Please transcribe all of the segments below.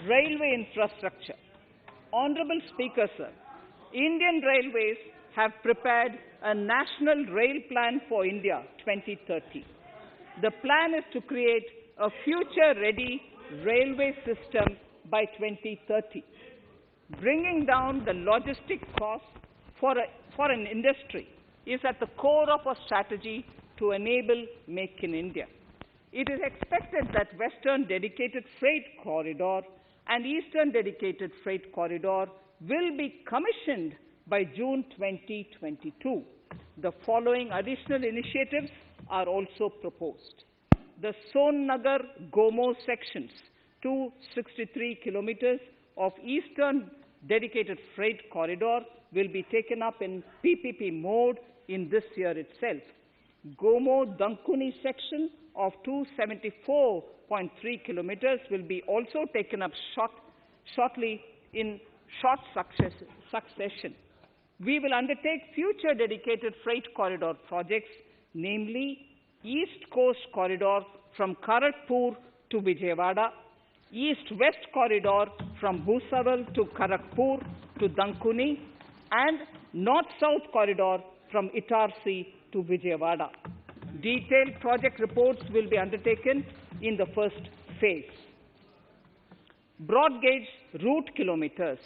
Railway infrastructure. Honorable Speaker, sir, Indian Railways have prepared a National Rail Plan for India 2030. The plan is to create a future-ready railway system by 2030, bringing down the logistic costs for an industry is at the core of our strategy to enable Make in India. It is expected that Western Dedicated Freight Corridor and Eastern Dedicated Freight Corridor will be commissioned by June 2022. The following additional initiatives are also proposed. The Sonnagar-Gomo sections, 263 kilometers of Eastern Dedicated Freight Corridor, will be taken up in PPP mode in this year itself. Gomo-Dankuni section of 274.3 kilometers will be also taken up shortly in short succession. We will undertake future dedicated freight corridor projects, namely East Coast Corridor from Kharagpur to Vijayawada, East-West Corridor from Bhusawal to Kharagpur to Dankuni, and North-South Corridor from Itarsi to Vijayawada. Detailed project reports will be undertaken in the first phase. Broad gauge route kilometers,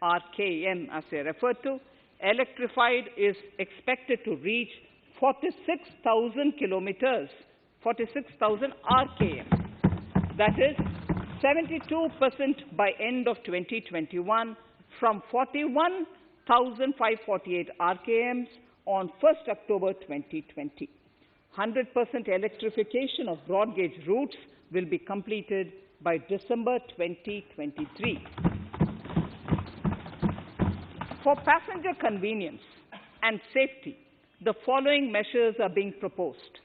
RKM as I referred to, electrified is expected to reach 46,000 kilometers, 46,000 RKM. That is 72% by end of 2021 from 41,548 RKMs on 1st October 2020. 100% electrification of broad gauge routes will be completed by December 2023. For passenger convenience and safety, the following measures are being proposed.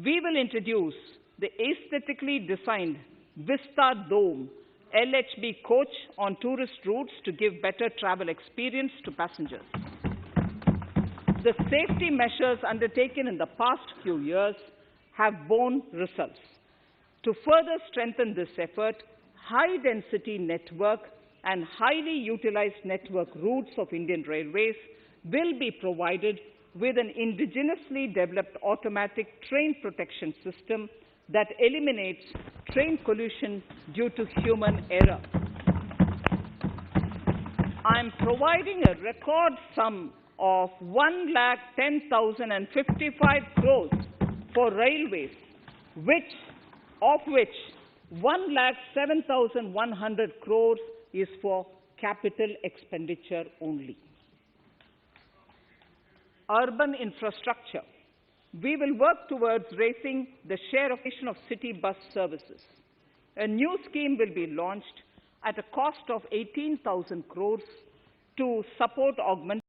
We will introduce the aesthetically designed Vista Dome LHB coach on tourist routes to give better travel experience to passengers. The safety measures undertaken in the past few years have borne results. To further strengthen this effort, high-density network and highly utilized network routes of Indian Railways will be provided with an indigenously developed automatic train protection system that eliminates train collision due to human error. I am providing a record sum of 1,10,055 crores for railways, of which 1,07,100 crores is for capital expenditure only. Urban infrastructure. We will work towards raising the share of city bus services. A new scheme will be launched at a cost of 18,000 crores to support augmentation